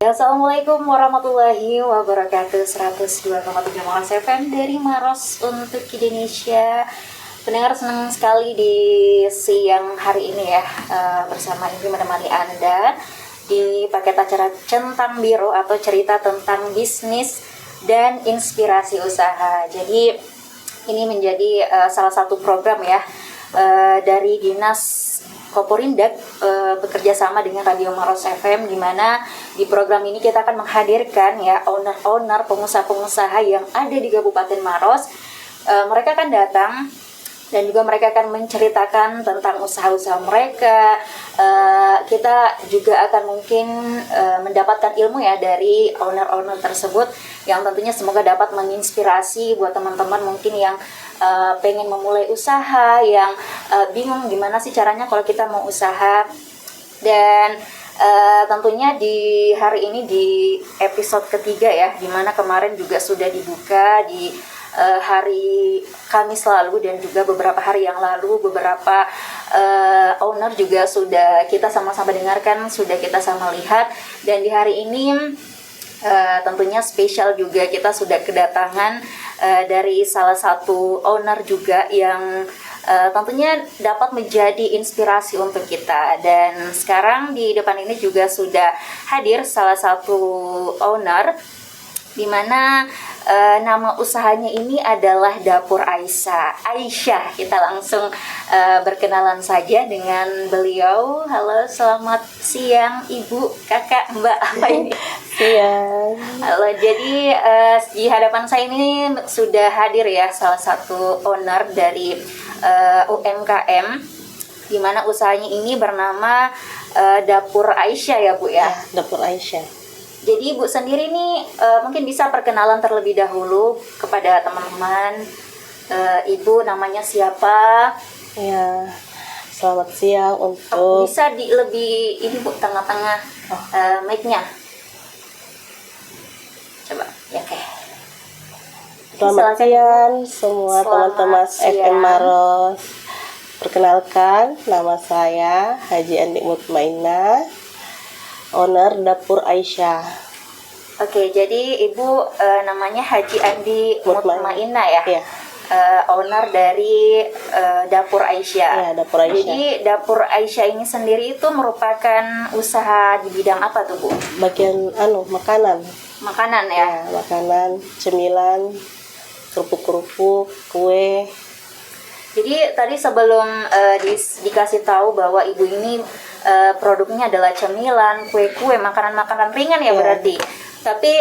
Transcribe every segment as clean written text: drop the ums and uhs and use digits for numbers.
Assalamualaikum warahmatullahi wabarakatuh. 102,3 Maros FM dari Maros untuk Indonesia. Pendengar, senang sekali di siang hari ini ya, bersama Indri menemani Anda di paket acara Centang Biru atau cerita tentang bisnis dan inspirasi usaha. Jadi ini menjadi salah satu program ya dari Dinas Koporindak bekerja sama dengan Radio Maros FM, di mana di program ini kita akan menghadirkan ya owner-owner, pengusaha-pengusaha yang ada di Kabupaten Maros. Mereka akan datang dan juga mereka akan menceritakan tentang usaha-usaha mereka. Kita juga akan mungkin mendapatkan ilmu ya dari owner-owner tersebut, yang tentunya semoga dapat menginspirasi buat teman-teman mungkin yang pengen memulai usaha, yang bingung gimana sih caranya kalau kita mau usaha. Dan tentunya di hari ini di episode ketiga ya, dimana kemarin juga sudah dibuka di hari Kamis lalu dan juga beberapa hari yang lalu beberapa owner juga sudah kita sama-sama dengarkan, sudah kita sama lihat. Dan di hari ini tentunya spesial juga, kita sudah kedatangan dari salah satu owner juga yang tentunya dapat menjadi inspirasi untuk kita. Dan sekarang di depan ini juga sudah hadir salah satu owner, di mana nama usahanya ini adalah Dapur Aisyah. Kita langsung berkenalan saja dengan beliau. Halo, selamat siang Ibu, Kakak, Mbak, apa ini? Siang. Halo, jadi di hadapan saya ini sudah hadir ya salah satu owner dari UMKM, di mana usahanya ini bernama Dapur Aisyah ya Bu ya? Dapur Aisyah. Jadi Ibu sendiri nih mungkin bisa perkenalan terlebih dahulu kepada teman-teman. Ibu namanya siapa? Ya, selamat siang untuk... Bisa lebih ini Bu, tengah-tengah mic-nya. Coba, ya oke. Selamat siang semua teman-teman FM Maros. Perkenalkan, nama saya Haji Andi Mutmainah, owner Dapur Aisyah. Oke, jadi Ibu namanya Haji Andi Mutmainah ya? Iya. Owner dari Dapur Aisyah. Iya, Dapur Aisyah. Jadi Dapur Aisyah ini sendiri itu merupakan usaha di bidang apa tuh Bu? Bagian makanan. Makanan ya? Ya, makanan, cemilan, kerupuk-kerupuk, kue. Jadi tadi sebelum dikasih tahu bahwa Ibu ini produknya adalah cemilan, kue-kue, makanan-makanan ringan ya berarti. Tapi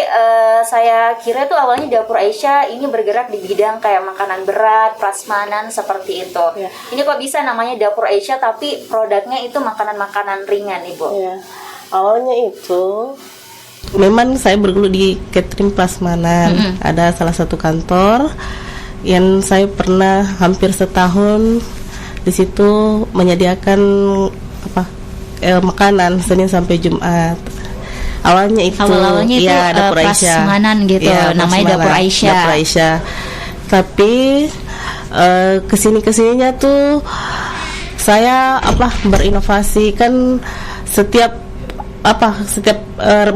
saya kira tuh awalnya Dapur Aisyah ini bergerak di bidang kayak makanan berat, prasmanan seperti itu. Ya. Ini kok bisa namanya Dapur Aisyah tapi produknya itu makanan-makanan ringan, Ibu? Ya. Awalnya itu memang saya bergelut di catering prasmanan. Ada salah satu kantor yang saya pernah hampir setahun di situ menyediakan makanan Senin sampai Jumat. Awalnya itu ya, Dapur Aisyah. Prasmanan gitu, ya, namanya Dapur Aisyah. Dapur Aisyah. Tapi kesininya tuh saya berinovasi kan setiap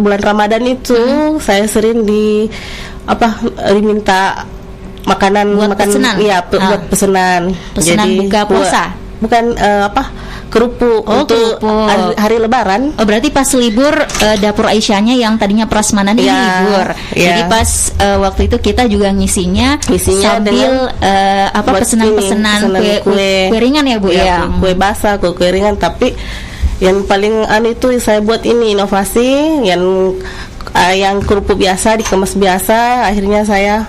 bulan Ramadan itu saya sering diminta buat pesanan. Iya, buat pesanan. Jadi buka puasa. Bukan kerupuk untuk hari Lebaran. Oh, berarti pas libur Dapur Aisyahnya yang tadinya prasmanan ini libur. Ya. Jadi pas waktu itu kita juga ngisinya sambil pesanan-pesanan kue ringan ya Bu ya. Kue basah, kue ringan, tapi yang paling itu saya buat ini inovasi yang kerupuk biasa dikemas biasa, akhirnya saya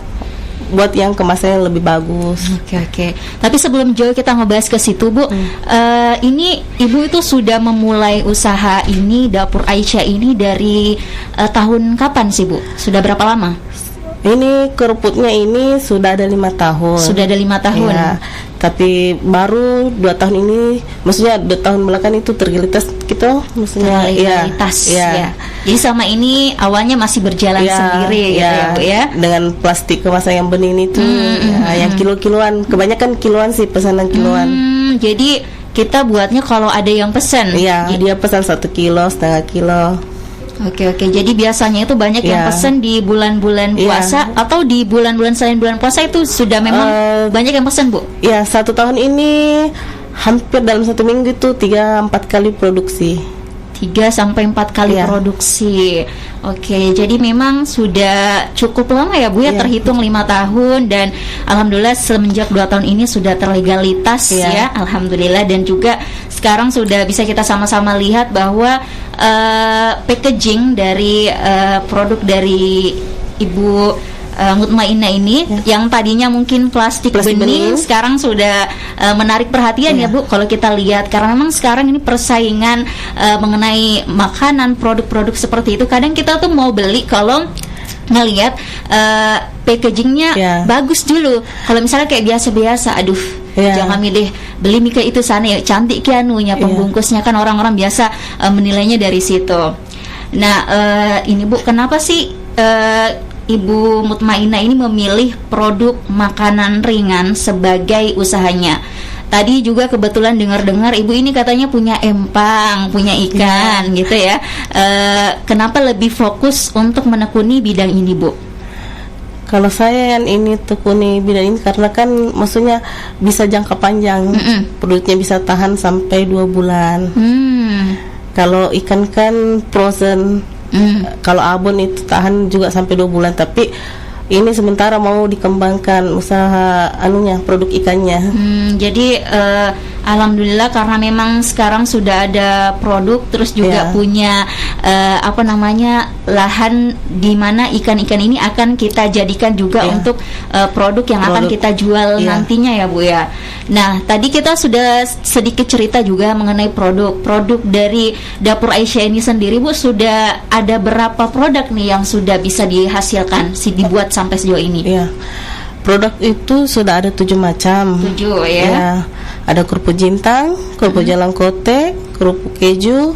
buat yang kemasannya lebih bagus. Oke. Tapi sebelum jauh kita ngebahas ke situ Bu, ini Ibu itu sudah memulai usaha ini Dapur Aisyah ini dari tahun kapan sih Bu? Sudah berapa lama? Ini kerupuknya ini sudah ada 5 tahun. Sudah ada 5 tahun. Ya, tapi baru 2 tahun ini, maksudnya 2 tahun belakang itu tergelitas gitu, maksudnya ya. Jadi sama ini awalnya masih berjalan sendiri gitu ya Bu ya. Dengan plastik kemasan yang bening itu, yang kilo-kiloan, kebanyakan kiloan sih, pesanan kiloan. Jadi kita buatnya kalau ada yang pesan. Iya, dia pesan 1 kilo, setengah kilo. Oke, jadi biasanya itu banyak yang pesen di bulan-bulan puasa atau di bulan-bulan selain bulan puasa itu sudah memang banyak yang pesen, Bu? Ya, 1 tahun ini hampir dalam 1 minggu itu 3-4 kali produksi. 3-4 kali produksi. Oke, jadi memang sudah cukup lama ya, Bu ya, terhitung 5 tahun, dan alhamdulillah semenjak 2 tahun ini sudah terlegalitas ya, alhamdulillah. Dan juga sekarang sudah bisa kita sama-sama lihat bahwa packaging dari produk dari Ibu Mutmainah ini yang tadinya mungkin plastik bening sekarang sudah menarik perhatian ya, Bu, kalau kita lihat, karena memang sekarang ini persaingan mengenai makanan, produk-produk seperti itu, kadang kita tuh mau beli kalau ngelihat packagingnya bagus dulu. Kalau misalnya kayak biasa-biasa, aduh jangan milih beli mika itu sana ya, cantik kianunya pembungkusnya, kan orang-orang biasa menilainya dari situ. Nah ini Bu, kenapa sih Ibu Mutmainah ini memilih produk makanan ringan sebagai usahanya? Tadi juga kebetulan dengar-dengar Ibu ini katanya punya empang, punya ikan gitu ya. Kenapa lebih fokus untuk menekuni bidang ini, Bu? Kalau saya yang ini tekuni bidang ini karena kan maksudnya bisa jangka panjang, produknya bisa tahan sampai 2 bulan. Kalau ikan kan frozen. Kalau abon itu tahan juga sampai 2 bulan, tapi ini sementara mau dikembangkan usaha produk ikannya. Jadi alhamdulillah karena memang sekarang sudah ada produk, terus juga punya lahan di mana ikan-ikan ini akan kita jadikan juga untuk produk yang akan kita jual nantinya ya, Bu ya. Nah, tadi kita sudah sedikit cerita juga mengenai produk dari Dapur Aisyah ini sendiri, Bu. Sudah ada berapa produk nih yang sudah bisa dihasilkan, dibuat sampai sejauh ini? Iya. Produk itu sudah ada 7 macam. 7 ya. Ada kerupuk jintang, kerupuk jalang kote, kerupuk keju,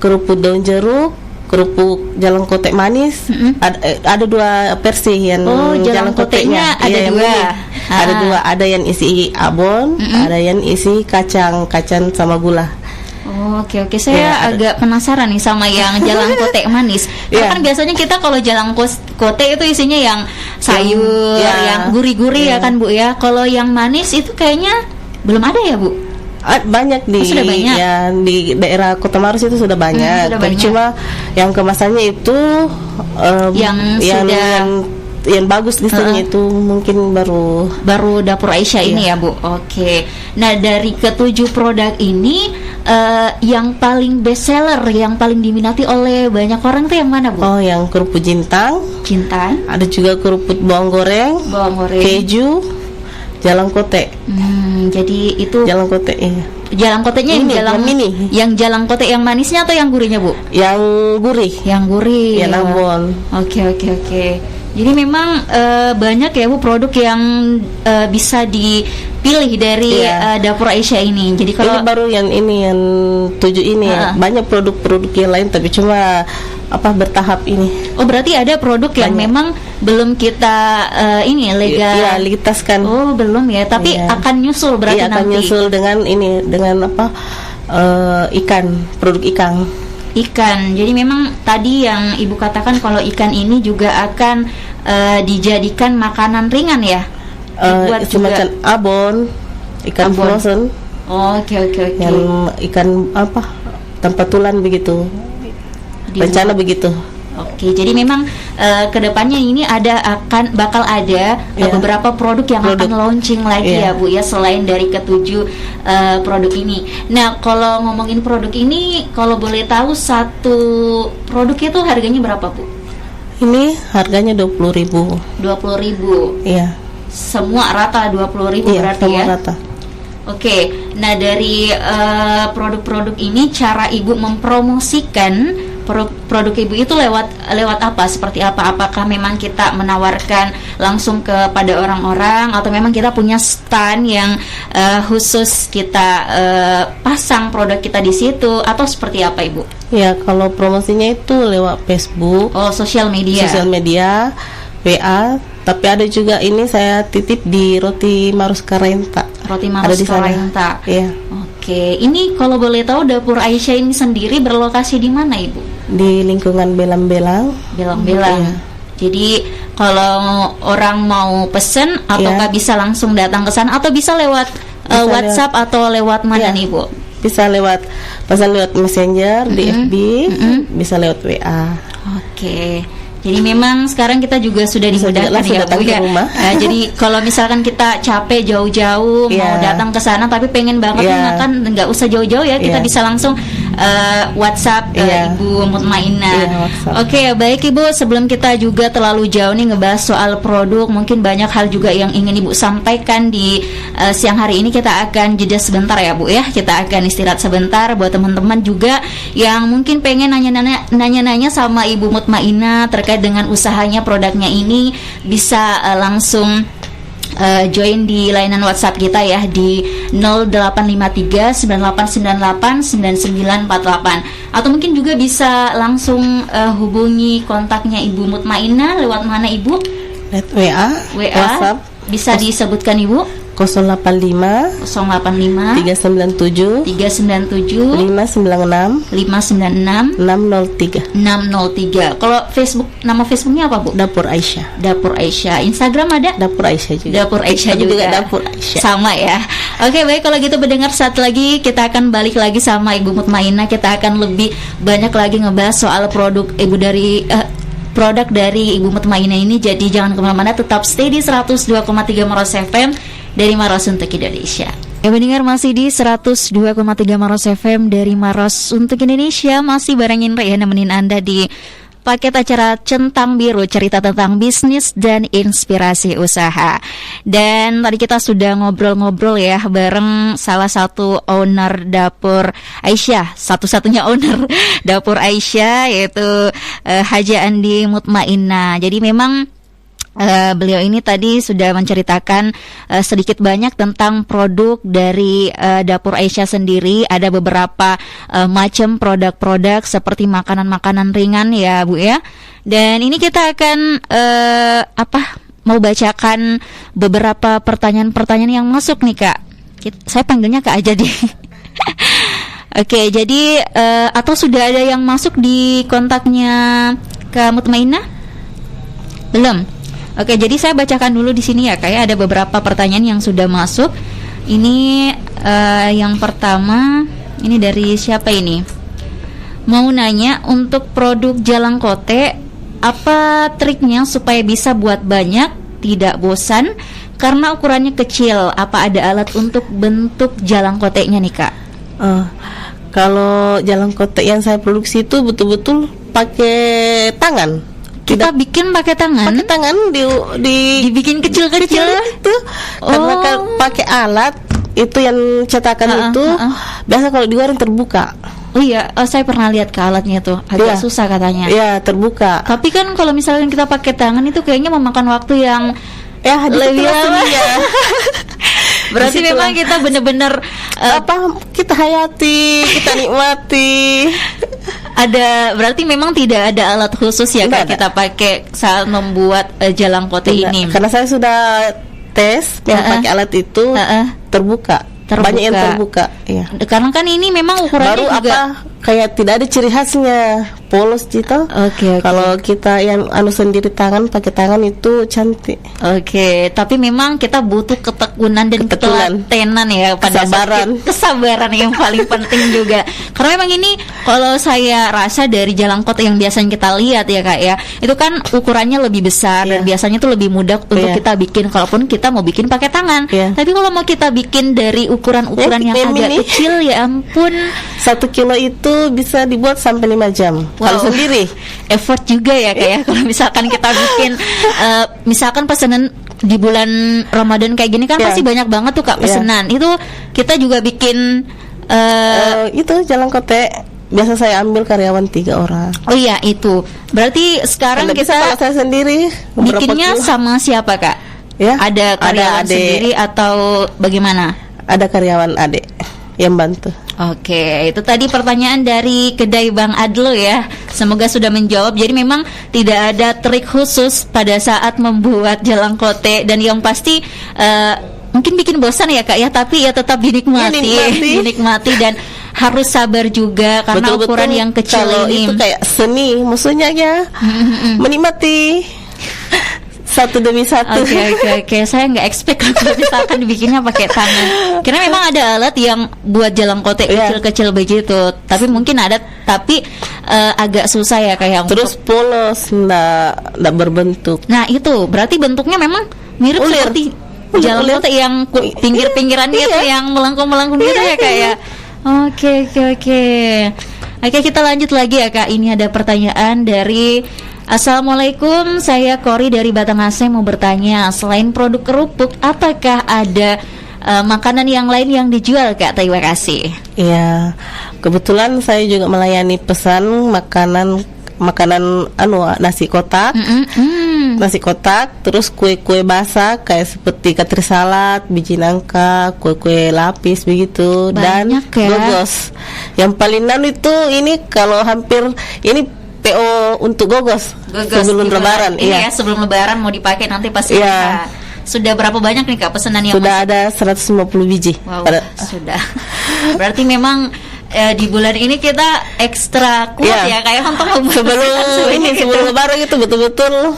kerupuk daun jeruk, kerupuk jalang kote manis. Ada 2 versi yang jalang kotenya. Ada 2. Ada 2, ada yang isi abon, ada yang isi kacang sama gula. Oke, saya agak penasaran nih sama yang jalang kote manis. Karena kan biasanya kita kalau jalang kote itu isinya yang sayur, yang gurih-gurih ya kan, Bu ya. Kalau yang manis itu kayaknya belum ada ya, Bu? Banyak sudah banyak. Ya, di daerah Kota Maros itu sudah banyak. Tapi cuma yang kemasannya itu yang bagus listanya itu mungkin baru Dapur Aisyah ini ya, Bu. Oke. Nah, dari ke-7 produk ini yang paling best seller, yang paling diminati oleh banyak orang tuh yang mana, Bu? Oh, yang kerupuk jintang. Ada juga kerupuk bawang goreng, keju, jalang kote. Jadi itu jalang kote. Jalang kotenya yang jalang kote yang manisnya atau yang gurihnya, Bu? Yang gurih. Yang abon. Oke. Jadi memang banyak ya, Bu, produk yang bisa dipilih dari Dapur Aisyah ini. Jadi kalau ini baru yang 7 ini ya. Banyak produk-produk yang lain tapi cuma bertahap ini. Oh, berarti ada produk yang memang belum kita legalitaskan. Oh, belum ya. Tapi akan nyusul berarti nanti. Akan nyusul dengan produk ikan. Jadi memang tadi yang Ibu katakan kalau ikan ini juga akan dijadikan makanan ringan ya. Semacam abon, ikan frozen. Oke. Yang ikan tanpa tulang begitu. Rencana begitu. Oke, jadi memang kedepannya ini bakal ada beberapa produk yang akan launching lagi ya, Bu ya, selain dari ke-7 produk ini. Nah, kalau ngomongin produk ini, kalau boleh tahu satu produk itu harganya berapa, Bu? Ini harganya 20.000. 20.000. Iya. Semua rata 20.000 berarti semua ya? Rata. Oke. Nah, dari produk-produk ini cara Ibu mempromosikan produk Ibu itu lewat apa? Seperti apa? Apakah memang kita menawarkan langsung kepada orang-orang atau memang kita punya stand yang khusus kita pasang produk kita di situ, atau seperti apa, Ibu? Ya, kalau promosinya itu lewat Facebook. Oh, sosial media, WA. Tapi ada juga ini saya titip di Roti Maros Karenta. Iya. Oke, ini kalau boleh tahu Dapur Aisyah ini sendiri berlokasi di mana, Ibu? Di lingkungan Belang-Belang. Belang-Belang. Iya. Jadi kalau orang mau pesen, apakah bisa langsung datang ke sana atau bisa lewat WhatsApp atau lewat mana nih Bu? Bisa pesan lewat Messenger di FB, bisa lewat WA. Oke. Jadi memang sekarang kita juga sudah dimudahkan ya Bu ya. Jadi kalau misalkan kita capek jauh-jauh mau datang ke sana tapi pengen banget makan, nggak usah jauh-jauh ya, kita bisa langsung WhatsApp Ibu Mutmainah. Oke, baik Ibu, sebelum kita juga terlalu jauh nih ngebahas soal produk, mungkin banyak hal juga yang ingin Ibu sampaikan di siang hari ini. Kita akan jeda sebentar ya Bu ya. Kita akan istirahat sebentar buat teman-teman juga yang mungkin pengen nanya-nanya sama Ibu Mutmainah terkait dengan usahanya, produknya ini, bisa langsung join di layanan WhatsApp kita ya di 0853 9898 9948, atau mungkin juga bisa langsung hubungi kontaknya Ibu Mutmainah lewat mana Ibu? WA. WhatsApp bisa disebutkan Ibu? 085 397 397 596 603. Kalau Facebook, nama Facebooknya apa Bu? Dapur Aisyah. Dapur Aisyah. Instagram ada? Dapur Aisyah juga. Dapur Aisyah juga. Dapur Aisyah. Sama ya. Oke, baik, kalau gitu pendengar, saat lagi kita akan balik lagi sama Ibu Mutmainah. Kita akan lebih banyak lagi ngebahas soal produk produk dari Ibu Mutmainah ini. Jadi jangan kemana-mana, tetap stay di 102,3 Maros FM dari Maros untuk Indonesia. Ya, mendengar masih di 102,3 Maros FM dari Maros untuk Indonesia. Masih barengin Ria nemenin Anda di paket acara Centang Biru, cerita tentang bisnis dan inspirasi usaha. Dan tadi kita sudah ngobrol-ngobrol ya bareng salah satu owner Dapur Aisyah, satu-satunya owner Dapur Aisyah, yaitu Haja Andi Mutmainah. Jadi memang beliau ini tadi sudah menceritakan sedikit banyak tentang produk dari Dapur Aisyah sendiri. Ada beberapa macam produk-produk seperti makanan-makanan ringan ya Bu ya. Dan ini kita akan mau bacakan beberapa pertanyaan-pertanyaan yang masuk nih Kak. Saya panggilnya Kak aja deh. Oke, jadi atau sudah ada yang masuk di kontaknya Kak Mutmainah? Belum. Oke, jadi saya bacakan dulu di sini ya, kayak ada beberapa pertanyaan yang sudah masuk. Ini yang pertama, ini dari siapa ini? Mau nanya untuk produk jalangkote, apa triknya supaya bisa buat banyak, tidak bosan? Karena ukurannya kecil, apa ada alat untuk bentuk jalangkotenya nih Kak? Kalau jalangkote yang saya produksi itu betul-betul pakai tangan. Kita bikin pakai tangan. Pakai tangan dibikin kecil-kecil itu. Karena pakai alat itu yang cetakan itu biasa kalau di luar terbuka. Oh iya, saya pernah lihat ke alatnya tuh agak susah katanya. Iya, terbuka. Tapi kan kalau misalnya kita pakai tangan itu kayaknya memakan waktu yang lebih lama. Berarti memang kita benar-benar kita hayati, kita nikmati. Berarti memang tidak ada alat khusus ya Kak kita pakai saat membuat jalangkote ini. Karena saya sudah tes yang pakai alat itu terbuka. Banyak yang terbuka, ya. Karena kan ini memang ukurannya baru juga kayak tidak ada ciri khasnya, polos gitu. Kalau kita yang sendiri pakai tangan itu cantik. Tapi memang kita butuh ketekunan dan ketelatenan ya, pada kesabaran yang paling penting juga. Karena memang ini kalau saya rasa dari jalangkote yang biasanya kita lihat ya Kak ya, itu kan ukurannya lebih besar dan biasanya itu lebih mudah untuk kita bikin kalaupun kita mau bikin pakai tangan. Tapi kalau mau kita bikin dari ukuran-ukuran yang agak kecil, ya ampun, 1 kilo itu bisa dibuat sampai 5 jam. Kalau sendiri effort juga ya kayak kalau misalkan kita bikin misalkan pesanan di bulan Ramadan kayak gini kan pasti banyak banget tuh Kak pesanan. Itu kita juga bikin itu jalangkote biasa saya ambil karyawan 3 orang. Oh iya, itu berarti sekarang kita saya sendiri bikinnya sama siapa Kak? Ada karyawan sendiri atau bagaimana? Ada karyawan adik yang bantu. Itu tadi pertanyaan dari kedai Bang Adlo ya. Semoga sudah menjawab. Jadi memang tidak ada trik khusus pada saat membuat jalangkote, dan yang pasti mungkin bikin bosan ya Kak ya, tapi ya tetap dinikmati. Dinikmati dan harus sabar juga karena Betul-betul, ukuran yang kecil kalau ini. itu kayak seni, maksudnya ya menikmati satu demi satu. Oke. Saya nggak expect kalau misalkan dibikinnya pakai tangan. Karena memang ada alat yang buat jalang kote kecil-kecil begitu. Tapi mungkin ada, tapi agak susah ya kayak. Terus polos, nggak berbentuk. Nah itu berarti bentuknya memang mirip Ulir. seperti jalang kote yang pinggir-pinggirannya itu yang melengkung-melengkung gitu ya Kak ya. Oke. Oke, kita lanjut lagi ya Kak. Ini ada pertanyaan dari Assalamualaikum, saya Kori dari Batanghari mau bertanya, selain produk kerupuk, apakah ada makanan yang lain yang dijual Kak? Terima kasih. Iya, kebetulan saya juga melayani pesan makanan nasi kotak, nasi kotak, terus kue-kue basah kayak seperti katri salad, biji nangka, kue-kue lapis begitu. Banyak dan gogos. Yang paling itu ini kalau hampir ini PO untuk gogos sebelum lebaran. Iya, sebelum lebaran mau dipakai nanti pas kita. Sudah berapa banyak nih Kak pesanan yang sudah masuk? Ada 150 biji. Wow, sudah. Berarti memang di bulan ini kita ekstra kuat ya kayak untuk sebelum lebaran itu betul-betul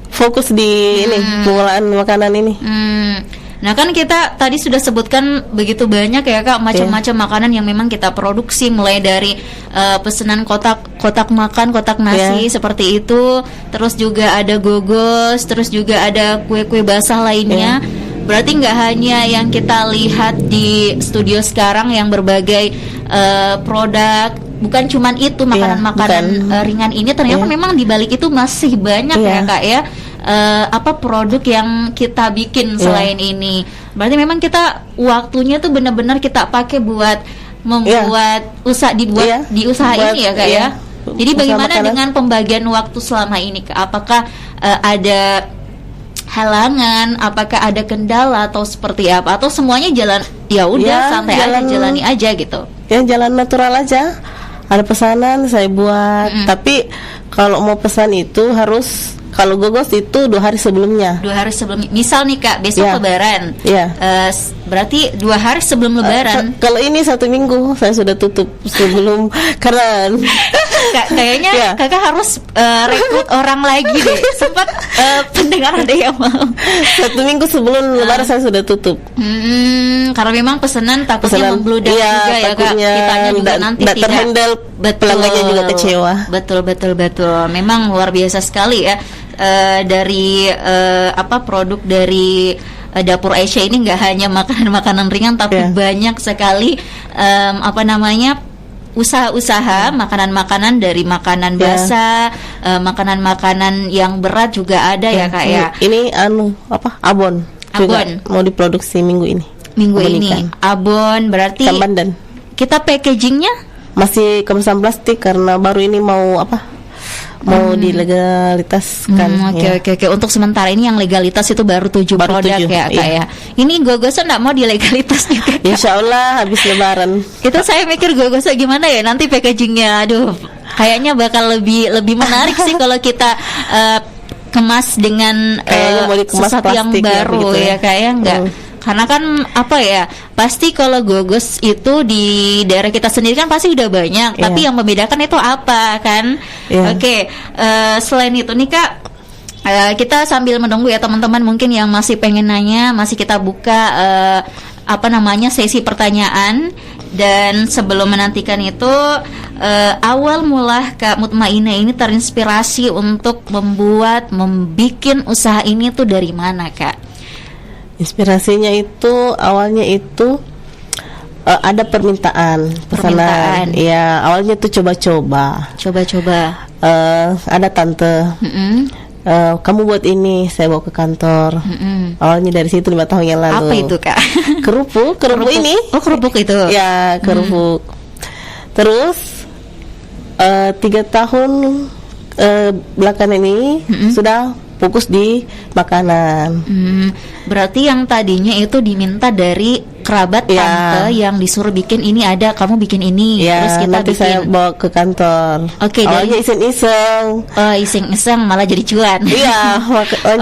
fokus di ini pengolahan makanan ini. Nah kan kita tadi sudah sebutkan begitu banyak ya Kak macam-macam makanan yang memang kita produksi, mulai dari pesanan kotak makan, kotak nasi seperti itu, terus juga ada gogos, terus juga ada kue-kue basah lainnya. Berarti nggak hanya yang kita lihat di studio sekarang yang berbagai produk, bukan cuman itu makanan-makanan ringan ini, ternyata memang di balik itu masih banyak ya Kak ya. Produk yang kita bikin selain ini. Berarti memang kita waktunya tuh benar-benar kita pakai buat membuat di usaha ini ya Kak ya. Jadi bagaimana dengan pembagian waktu selama ini Kak? Apakah ada halangan, apakah ada kendala atau seperti apa, atau semuanya jalan ya udah santai aja, jalani aja gitu? Ya jalan natural aja. Ada pesanan saya buat, tapi kalau mau pesan itu harus, kalau gogos itu 2 hari sebelumnya. 2 hari sebelum, misal nih Kak besok lebaran. Berarti 2 hari sebelum lebaran. Kalau ini 1 minggu saya sudah tutup sebelum karena kayaknya Kakak harus rekrut orang lagi deh. Sempat pendengar ada yang mau. 1 minggu sebelum lebaran saya sudah tutup. Karena memang pesanan takutnya membludak juga ya Kak. Kitanya juga nanti tidak terhandle, pelanggannya juga kecewa. Betul. Memang luar biasa sekali ya. Dari produk dari Dapur Aisyah ini nggak hanya makanan-makanan ringan, tapi banyak sekali usaha-usaha makanan-makanan, dari makanan basah, makanan-makanan yang berat juga ada ya Kak ya. Ini abon juga mau diproduksi minggu ini. Abon berarti Kambandan. Kita packagingnya masih kemasan plastik karena baru ini mau dilegalitaskan. Oke. Untuk sementara ini yang legalitas itu baru 7 produk ya Kak ya. Ini gogosnya enggak mau dilegalitas juga. Insya Allah habis lebaran. Itu saya mikir gogosnya gimana ya nanti packagingnya. Aduh, kayaknya bakal lebih menarik sih kalau kita kemas dengan sesuatu yang baru ya Kak ya, enggak. Karena kan pasti kalau gogos itu di daerah kita sendiri kan pasti udah banyak, tapi yang membedakan itu apa kan? Oke, selain itu nih Kak, kita sambil menunggu ya teman-teman mungkin yang masih pengen nanya, masih kita buka sesi pertanyaan. Dan sebelum menantikan itu, awal mula Kak Mutmainah ini terinspirasi untuk membuat usaha ini tuh dari mana Kak? Inspirasinya itu awalnya itu ada permintaan pesanan. Iya, awalnya tuh coba-coba. Ada tante. Kamu buat ini, saya bawa ke kantor. Awalnya dari situ 5 tahun yang lalu. Apa itu Kak? Kerupuk ini. Oh, kerupuk itu. Ya, kerupuk. Terus 3 tahun belakangan ini sudah fokus di makanan. Berarti yang tadinya itu diminta dari kerabat tante yang disuruh bikin ini, ada kamu bikin ini, terus kita nanti bikin. Saya bawa ke kantor. Awalnya iseng-iseng. Iseng-iseng malah jadi cuan. Iya.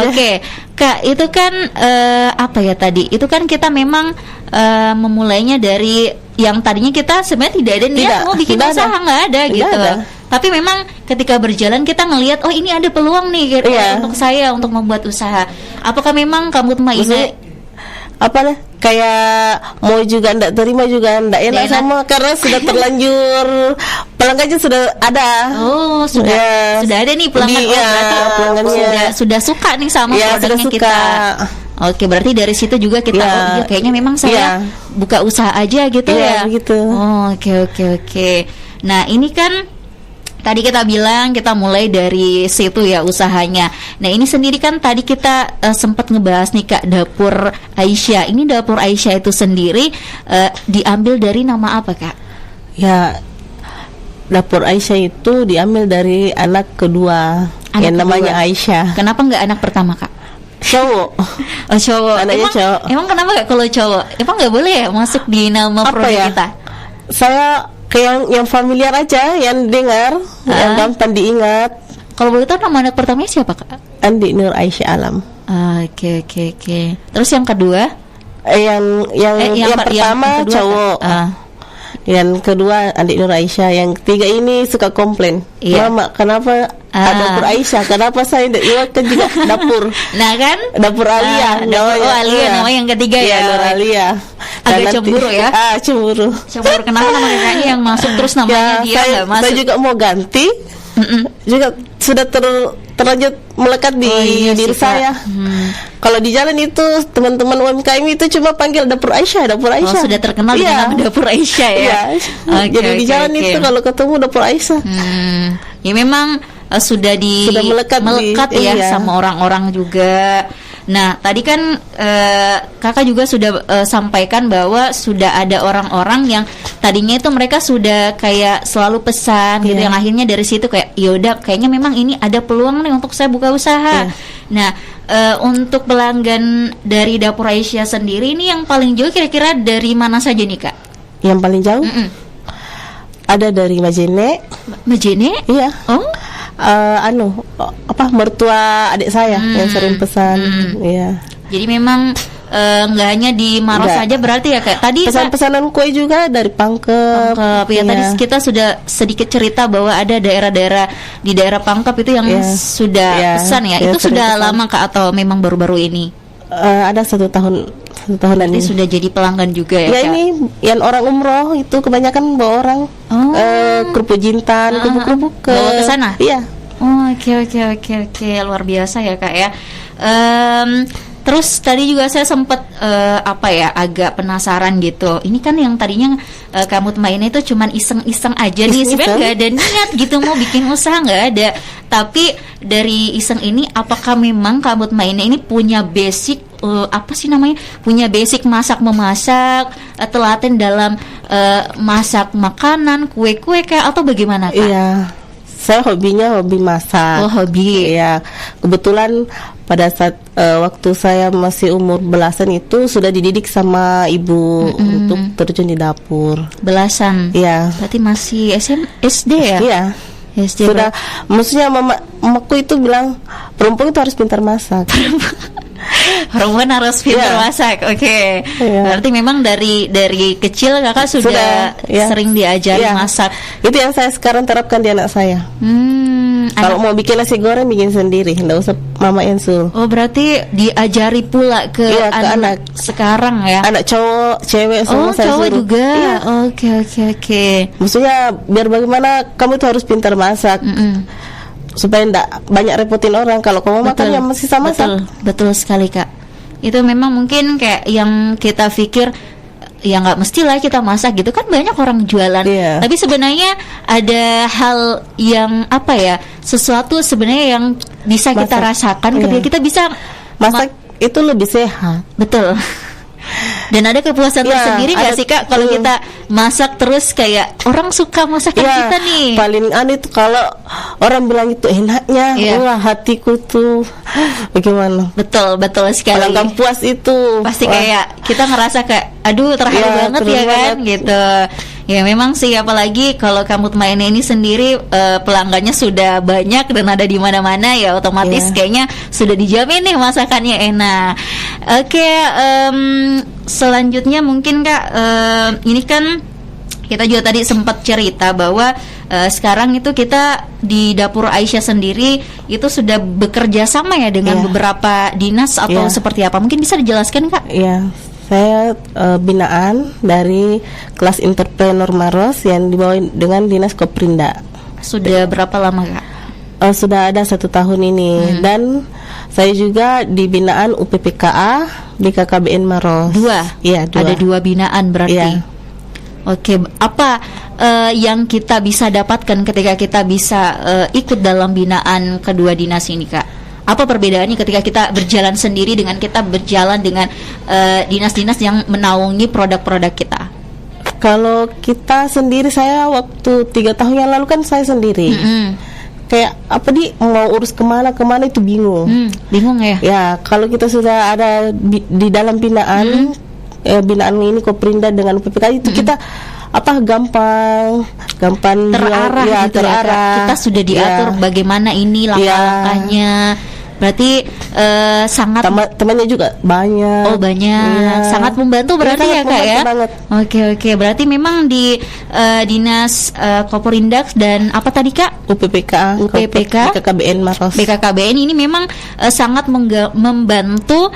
Oke. Kak, itu kan apa ya tadi? Itu kan kita memang memulainya dari yang tadinya kita sebenarnya tidak ada niat mau bikin usaha, nggak ada gitu. Ada. Tapi memang ketika berjalan kita ngelihat, oh ini ada peluang nih gitu, untuk saya untuk membuat usaha. Apakah memang kamu Maina apa lah, kayak mau juga ndak terima juga ndak enak sama, karena sudah terlanjur pelanggannya sudah ada. Oh, sudah ada nih pelanggan. Pelanggannya sudah suka nih sama produknya kita. Oke, berarti dari situ juga kita kayaknya memang saya buka usaha aja gitu ya. Gitu. Oh, oke. Nah, ini kan tadi kita bilang kita mulai dari situ ya usahanya. Nah, ini sendiri kan tadi kita sempat ngebahas nih Kak, dapur Aisyah. Ini dapur Aisyah itu sendiri diambil dari nama apa Kak? Ya, dapur Aisyah itu diambil dari anak kedua yang namanya Aisyah. Kenapa nggak anak pertama Kak? Cowok. Oh, cowok. Anaknya cowok. Emang kenapa Kak kalau cowok? Emang nggak boleh ya masuk di nama produk kita? Saya kayak yang familiar aja, yang dengar, yang gampang diingat. Kalau boleh tahu nama anak pertamanya siapa Kak? Andi Nur Aisyah Alam. Oke. Terus yang kedua? Yang pertama kedua, cowok. Yang kedua Andi Nur Aisyah. Yang ketiga ini suka komplain. Mama, kenapa dapur Aisyah? Kenapa saya tidak ingatkan juga dapur? Nah kan? Dapur Alia. Alia namanya yang ketiga ya. Nur Alia. Agak cemburu ya? Cemburu. Kenapa nama kakaknya yang masuk terus namanya dia nggak masuk? Saya juga mau ganti. Juga sudah terlanjut melekat di diri saya. Kalau di jalan itu teman-teman UMKM itu cuma panggil dapur Aisyah. Oh, sudah terkenal dengan nama dapur Aisyah ya. Jadi di jalan itu kalau ketemu dapur Aisyah. Ya memang sudah melekat ya sama orang-orang juga. Nah, tadi kan kakak juga sudah sampaikan bahwa sudah ada orang-orang yang tadinya itu mereka sudah kayak selalu pesan gitu, yang akhirnya dari situ kayak yaudah kayaknya memang ini ada peluang nih untuk saya buka usaha. Nah, untuk pelanggan dari dapur Aisyah sendiri ini yang paling jauh kira-kira dari mana saja nih Kak? Yang paling jauh? Ada dari Majene. Majene? Iya. Oh? Mertua adik saya yang sering pesan. Iya. Jadi memang nggak hanya di Maros saja berarti ya Kak. Tadi pesan-pesanan kue juga dari Pangkep. Ya, tadi kita sudah sedikit cerita bahwa ada daerah-daerah di daerah Pangkep itu yang sudah pesan ya. Itu sudah pesan. Lama Kak atau memang baru-baru ini? Ada 1 tahun. Berarti sudah jadi pelanggan juga ya Kak? Ini yang orang umroh itu kebanyakan bawa orang kerupuk jintan, kerupuk bawa ke sana? Iya. Oke, luar biasa ya Kak ya. Terus tadi juga saya sempat agak penasaran gitu. Ini kan yang tadinya kamu mainnya itu cuman iseng-iseng aja nih, sebenarnya nggak ada niat gitu mau bikin usaha, nggak ada. Tapi dari iseng ini, apakah memang kamu mainnya ini punya basic punya basic memasak, telaten dalam masak makanan, kue-kue kayak atau bagaimana Kak? Iya. Saya hobi masak. Oh, hobi. Iya. Kebetulan pada saat waktu saya masih umur belasan itu sudah dididik sama ibu untuk terjun di dapur. Belasan? Iya. Berarti masih SD ya? Iya. SD sudah. Maksudnya mamaku itu bilang perempuan itu harus pintar masak. Perempuan harus pintar masak. Oke. Berarti memang dari kecil kakak sudah sering diajari masak. Itu yang saya sekarang terapkan di anak saya. Kalau mau bikin nasi goreng bikin sendiri, nggak usah mama yang suruh. Oh, berarti diajari pula ke anak sekarang ya? Anak cowok, cewek semua saya cowok suruh. Juga. Iya. Oke. Maksudnya biar bagaimana kamu tuh harus pintar masak. Supaya enggak banyak repotin orang. Kalau kamu makan yang masih sama. Betul sekali Kak. Itu memang mungkin kayak yang kita pikir ya nggak mestilah kita masak gitu kan, banyak orang jualan. Tapi sebenarnya ada hal yang sesuatu sebenarnya yang bisa kita rasakan ketika kita bisa masak itu lebih sehat. Betul. Dan ada kepuasan tersendiri nggak sih Kak kalau kita masak terus kayak orang suka masakan kita nih? Paling aneh itu kalau orang bilang itu enaknya, wah hatiku tuh bagaimana? Betul sekali. Pelanggan puas itu pasti kayak kita ngerasa kayak aduh terharu banget ya kan gitu. Ya memang sih, apalagi kalau kamu mainnya ini sendiri pelanggannya sudah banyak dan ada di mana-mana, ya otomatis kayaknya sudah dijamin nih masakannya enak. Oke, selanjutnya mungkin Kak, ini kan kita juga tadi sempat cerita bahwa sekarang itu kita di Dapur Aisyah sendiri itu sudah bekerja sama ya dengan beberapa dinas atau seperti apa? Mungkin bisa dijelaskan Kak? Iya. Saya binaan dari kelas entrepreneur Maros yang dibawa dengan Dinas Koprinda. Sudah berapa lama Kak? Sudah ada 1 tahun ini. Dan saya juga di binaan UPPKA BKKBN Maros. 2? Iya, 2. Ada 2 binaan berarti? Iya. Oke, apa yang kita bisa dapatkan ketika kita bisa ikut dalam binaan kedua dinas ini Kak? Apa perbedaannya ketika kita berjalan sendiri dengan kita berjalan dengan dinas-dinas yang menaungi produk-produk kita? Kalau kita sendiri, saya waktu 3 tahun yang lalu kan saya sendiri. Kayak apa mau urus kemana itu bingung. Bingung ya? Ya, kalau kita sudah ada di dalam binaan, binaan ini Koprinda dengan PPK itu kita gampang terarah ya, gitu terarah. Ya, kita sudah diatur bagaimana ini langkah-langkahnya. Berarti sangat temannya juga banyak. Oh banyak, sangat membantu berarti ya Kak ya. Banget. Oke, berarti memang di dinas Koperindak dan apa tadi Kak? UPPK BKKBN Maros. BKKBN ini memang sangat membantu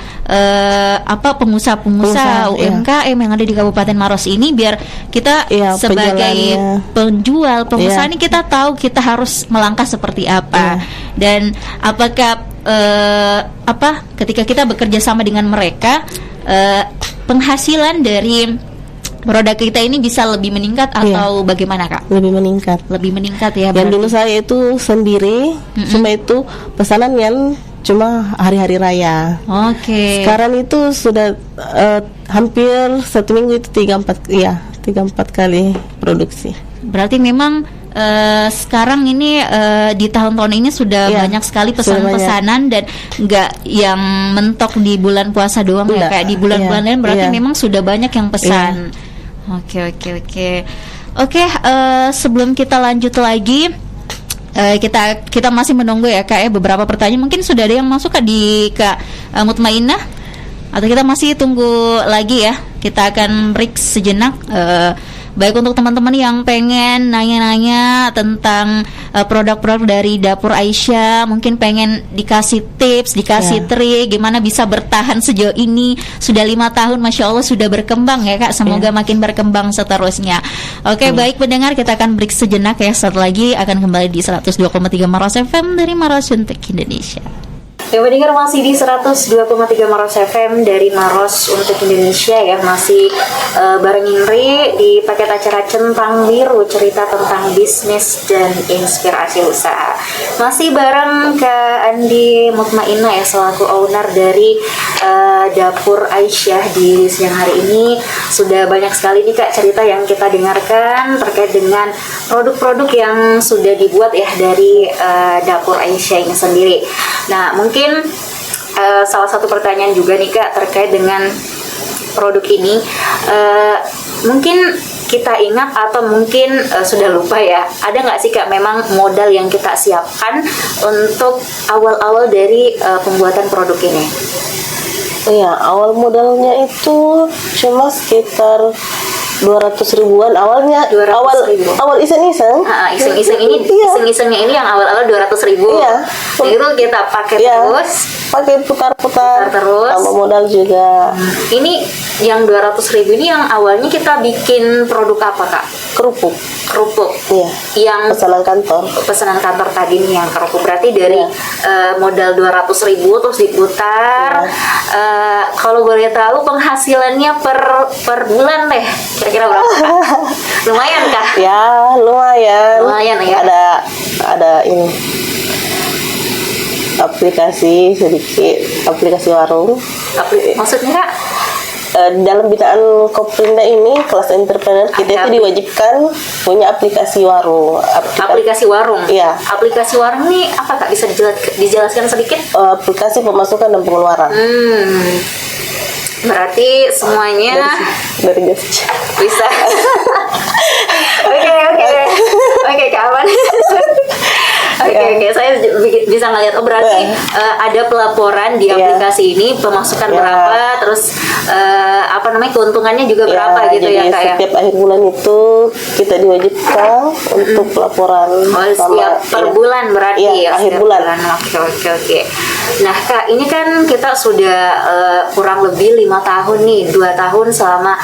pengusaha-pengusaha UMKM yang ada di Kabupaten Maros ini, biar kita sebagai pengusaha ini kita tahu kita harus melangkah seperti apa. Dan apakah ketika kita bekerja sama dengan mereka, penghasilan dari produk kita ini bisa lebih meningkat atau bagaimana Kak? Lebih meningkat ya. Yang dulu saya itu sendiri, cuma itu pesanan yang cuma hari-hari raya. Oke. Sekarang itu sudah hampir 1 minggu itu 3-4 kali produksi. Berarti memang sekarang ini di tahun-tahun ini sudah banyak sekali pesanan-pesanan dan nggak yang mentok di bulan puasa doang ya, kayak di bulan-bulan lain berarti memang sudah banyak yang pesan. Oke. Sebelum kita lanjut lagi, kita masih menunggu ya Kak ya, beberapa pertanyaan mungkin sudah ada yang masuk di Kak Mutmainah, atau kita masih tunggu lagi ya? Kita akan break sejenak. Baik, untuk teman-teman yang pengen nanya-nanya tentang produk-produk dari Dapur Aisyah, mungkin pengen dikasih tips, dikasih trik gimana bisa bertahan sejauh ini, sudah 5 tahun, Masya Allah sudah berkembang ya Kak, semoga makin berkembang seterusnya. Oke, baik pendengar, kita akan break sejenak ya, setelah lagi akan kembali di 102,3 Maros FM dari Maros untuk Indonesia. Ya, pendengar masih di 102,3 Maros FM dari Maros untuk Indonesia ya, masih bareng Indri di paket acara Centang Biru, cerita tentang bisnis dan inspirasi usaha. Masih bareng Kak Andi Mutmainah ya, selaku owner dari Dapur Aisyah di siang hari ini. Sudah banyak sekali nih Kak cerita yang kita dengarkan terkait dengan produk-produk yang sudah dibuat ya dari Dapur Aisyah ini sendiri. Nah, mungkin salah satu pertanyaan juga nih Kak terkait dengan produk ini, mungkin kita ingat atau mungkin sudah lupa ya, ada nggak sih Kak memang modal yang kita siapkan untuk awal-awal dari pembuatan produk ini? Iya, awal modalnya itu cuma sekitar 200 ribuan awalnya. 200 ribu. Awal iseng-iseng. Iseng-iseng ini, iseng-isengnya ini yang awal-awal 200 ribu. Iya. Itu kita pakai terus. Pakai putar-putar terus. Tambah modal juga. Ini yang 200 ribu ini yang awalnya kita bikin produk apa Kak? Kerupuk. Iya. Yang pesanan kantor tadi nih yang kerupuk. Berarti dari modal 200 ribu terus diputar. Kalau boleh tahu penghasilannya per bulan deh, kira-kira berapa Kak? Lumayan kah? Ya, lumayan ya. Ada ini aplikasi warung. Maksudnya Kak? Dalam binaan Koprinda ini kelas entrepreneur kita itu diwajibkan punya aplikasi warung. Aplikasi warung? Iya. Aplikasi warung ini apa Kak? Bisa dijelaskan sedikit? Aplikasi pemasukan dan pengeluaran. Berarti semuanya dari jasa bisa Oke, Kak Aman. Oke, saya bisa ngeliat. Oh, berarti ada pelaporan di aplikasi ini, pemasukan berapa, terus keuntungannya juga berapa gitu jadi ya, Kak ya? setiap akhir bulan itu kita diwajibkan untuk pelaporan. Setiap per bulan berarti ya? Akhir bulan. Oke. Nah, Kak, ini kan kita sudah kurang lebih 5 tahun nih, 2 tahun selama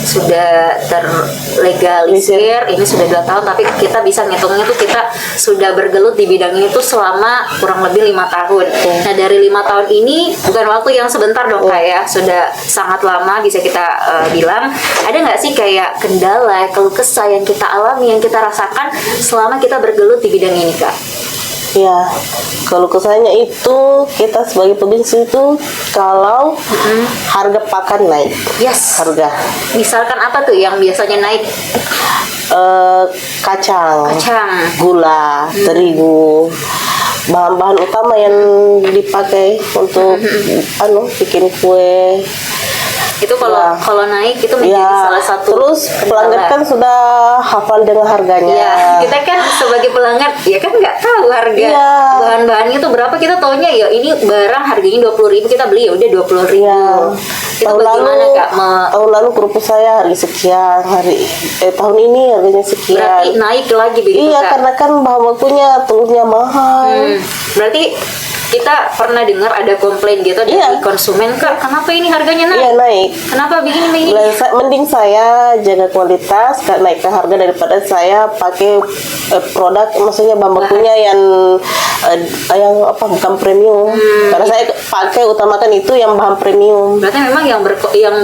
sudah terlegalisir. Ini sudah 2 tahun, tapi kita bisa ngitungnya tuh kita sudah bergelut di bidang ini tuh selama kurang lebih 5 tahun. Nah, dari 5 tahun ini bukan waktu yang sebentar dong, Kak ya, sudah sangat lama bisa kita bilang. Ada nggak sih kayak kendala, keluh kesah yang kita alami, yang kita rasakan selama kita bergelut di bidang ini, Kak? Ya, kalau kesanya itu kita sebagai pebisnis itu kalau harga pakan naik. Yes. Harga. Misalkan apa tuh yang biasanya naik? Kacang, gula, terigu, bahan-bahan utama yang dipakai untuk bikin kue. Itu kalau naik itu menjadi salah satu. Terus pelanggan kan sudah hafal dengan harganya. Ya, kita kan sebagai pelanggan ya kan nggak tahu harga bahan-bahannya itu berapa. Kita taunya ya ini barang harganya 20.000, kita beli ya udah 20.000. Itu bagaimana, Kak? Tahun lalu kerupuk saya harga sekian, tahun ini harganya sekian. Berarti naik lagi begitu, Iya, Kak? karena kan bahan bakunya telurnya mahal. Berarti kita pernah dengar ada komplain gitu dari konsumen, Kak, kenapa ini harganya naik? Iya, naik. Kenapa begini? Mending saya jaga kualitas, naikkan harga daripada saya pakai produk, maksudnya bahan bakunya yang bukan premium. Karena saya pakai utamakan itu yang bahan premium. Berarti memang yang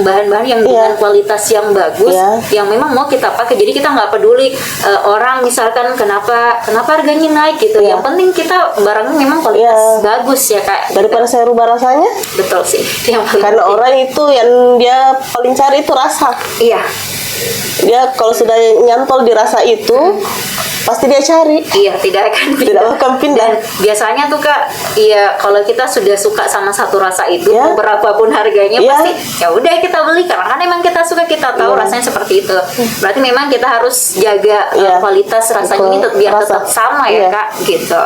bahan-bahan yang dengan kualitas yang bagus, yang memang mau kita pakai. Jadi kita nggak peduli orang misalkan kenapa harganya naik gitu. Yang penting kita barangnya memang kualitas bagus ya, Kak. Daripada saya rubah rasanya. Betul sih. Yang karena orang itu yang dia paling cari itu rasa. Iya. Dia kalau sudah nyantol di rasa itu pasti dia cari. Iya, tidak akan pindah. Dan biasanya tuh, Kak, iya kalau kita sudah suka sama satu rasa itu, berapapun harganya pasti ya udah kita beli karena kan emang kita suka, kita tahu rasanya seperti itu. Berarti memang kita harus jaga kualitas rasanya ini biar tetap sama ya, Kak, gitu.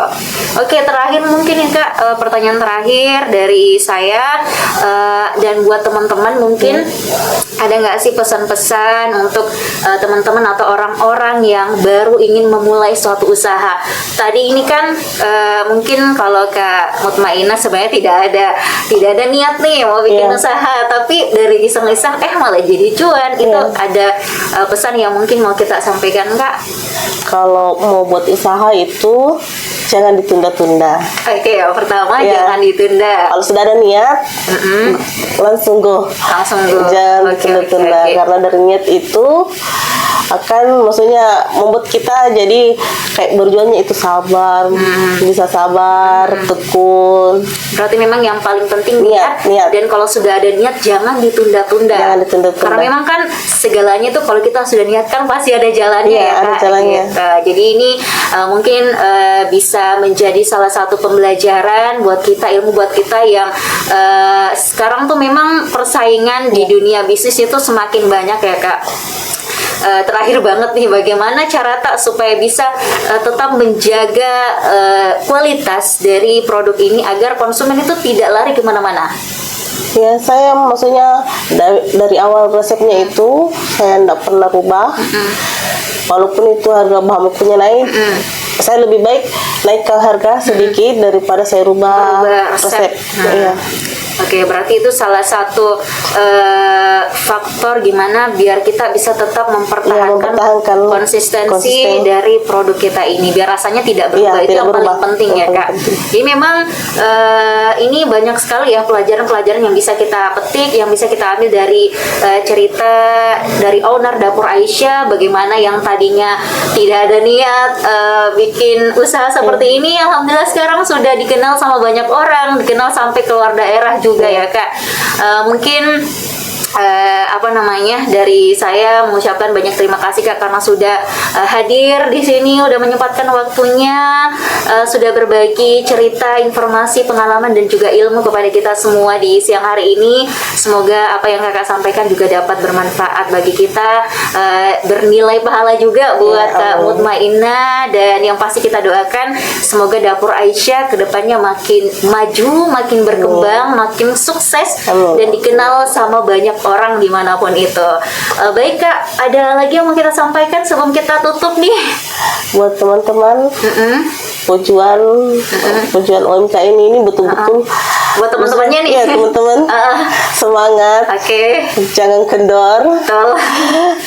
Oke, terakhir mungkin ya, Kak, pertanyaan terakhir dari saya dan buat teman-teman mungkin ada nggak sih pesan-pesan untuk teman-teman atau orang-orang yang baru ingin memulai suatu usaha? Tadi ini kan mungkin kalau Kak Mutmainah sebenarnya tidak ada niat nih mau bikin usaha, tapi dari iseng-iseng malah jadi cuan. Itu ada pesan yang mungkin mau kita sampaikan, Kak? Kalau mau buat usaha itu jangan ditunda-tunda. Oke, yang pertama jangan ditunda. Kalau sudah ada niat, langsung go. Jangan ditunda-tunda, karena dari niat itu akan maksudnya membuat kita jadi kayak berjuangnya itu sabar, bisa sabar, tekun. Berarti memang yang paling penting niat. Dan kalau sudah ada niat jangan ditunda-tunda. Karena memang kan segalanya itu kalau kita sudah niat kan pasti ada jalannya ya, ada Kak. jalannya. Jadi ini mungkin bisa menjadi salah satu pembelajaran buat kita, ilmu buat kita yang sekarang tuh memang persaingan di dunia bisnis itu semakin banyak ya, Kak. Terakhir banget nih, bagaimana cara supaya bisa tetap menjaga kualitas dari produk ini agar konsumen itu tidak lari kemana-mana? Ya, saya maksudnya dari awal resepnya itu saya tidak pernah rubah. Walaupun itu harga bahan bakunya naik, saya lebih baik naikkan harga sedikit daripada saya rubah resep. Oke, berarti itu salah satu faktor gimana biar kita bisa tetap mempertahankan konsistensi dari produk kita ini, biar rasanya tidak berubah. Itu yang paling penting ya, Kak. Jadi memang ini banyak sekali ya pelajaran-pelajaran yang bisa kita petik, yang bisa kita ambil dari cerita dari owner Dapur Aisyah, bagaimana yang tadinya tidak ada niat bikin usaha seperti ini, alhamdulillah sekarang sudah dikenal sama banyak orang, dikenal sampai keluar daerah juga ya, Kak. Mungkin dari saya mengucapkan banyak terima kasih Kak karena sudah hadir di sini, udah menyempatkan waktunya, sudah berbagi cerita, informasi, pengalaman dan juga ilmu kepada kita semua di siang hari ini. Semoga apa yang Kakak sampaikan juga dapat bermanfaat bagi kita, bernilai pahala juga buat Kak Mutmainah, dan yang pasti kita doakan semoga dapur Aisyah kedepannya makin maju, makin berkembang, makin sukses dan dikenal sama banyak orang dimanapun itu. Baik Kak, ada lagi yang mau kita sampaikan sebelum kita tutup nih? Buat teman-teman, tujuan UMKM ini betul-betul buat teman-temannya nih. Ya teman-teman, semangat, jangan kendor,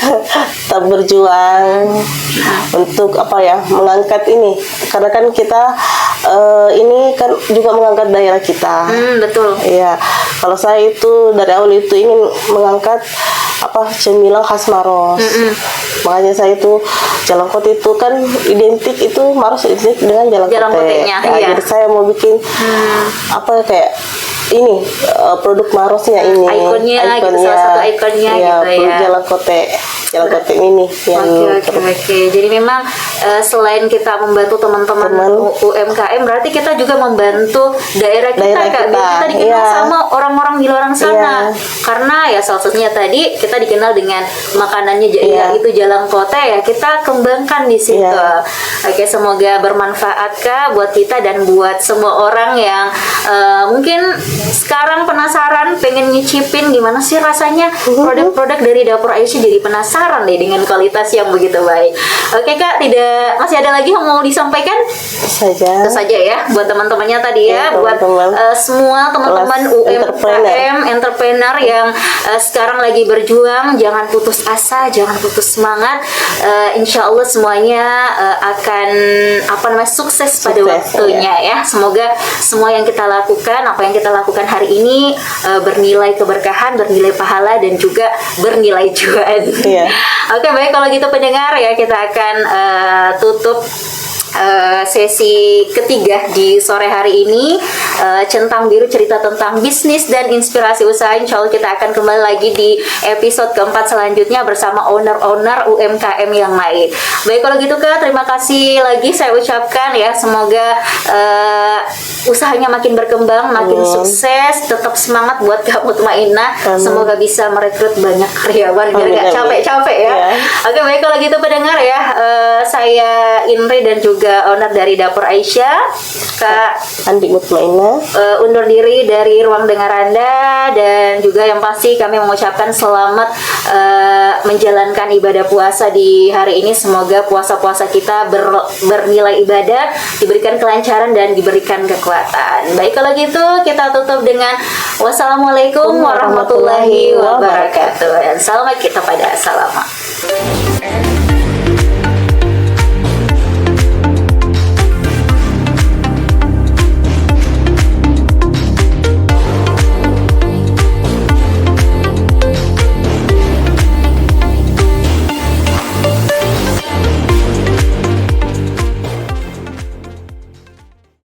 tetap berjuang untuk mengangkat ini, karena kan kita ini kan juga mengangkat daerah kita. Betul. Iya, kalau saya itu dari awal itu ingin mengangkat cemilan khas Maros. Makanya saya itu jalangkote itu kan identik, itu Maros identik dengan jalangkotenya. Jadi saya mau bikin kayak ini produk Marosnya ini, ikonnya gitu, salah satu ikonnya gitu ya. Jalangkote ini yang Oke. Jadi memang selain kita membantu teman-teman UMKM, berarti kita juga membantu daerah kita Kak, biar kita dikenal sama orang-orang di luar sana. Karena ya salah satunya tadi kita dikenal dengan makanannya itu jalangkote ya, kita kembangkan di situ. Oke, semoga bermanfaat Kak buat kita dan buat semua orang yang mungkin sekarang penasaran, pengen nyicipin gimana sih rasanya produk-produk dari dapur Aisyah, jadi penasaran deh dengan kualitas yang begitu baik. Oke Kak, masih ada lagi yang mau disampaikan? Itu saja ya buat teman-temannya tadi ya, buat semua teman-teman UMKM, entrepreneur yang sekarang lagi berjuang, jangan putus asa, jangan putus semangat. Insya Allah semuanya akan sukses pada waktunya ya. Semoga semua yang kita lakukan, apa yang kita lakukan hari ini bernilai keberkahan, bernilai pahala dan juga bernilai cuan. Oke, baik, kalau gitu pendengar ya, kita akan tutup sesi ketiga di sore hari ini, Centang Biru, cerita tentang bisnis dan inspirasi usaha. Insya Allah kita akan kembali lagi di episode keempat selanjutnya bersama owner-owner UMKM yang lain. Baik, kalau gitu Kak, terima kasih lagi saya ucapkan ya, semoga usahanya makin berkembang, makin sukses, tetap semangat buat Kak Mutmainah, semoga bisa merekrut banyak karyawan biar nggak capek-capek ya. Oke, baik, kalau gitu pendengar ya, saya Indri dan juga owner dari dapur Aisyah, Kak Andi Mutmainah, undur diri dari ruang dengar Anda, dan juga yang pasti kami mengucapkan selamat menjalankan ibadah puasa di hari ini. Semoga puasa-puasa kita bernilai ibadah, diberikan kelancaran dan diberikan kekuatan. Baik, kalau gitu kita tutup dengan wassalamualaikum warahmatullahi wabarakatuh, dan selamat kita pada salaman.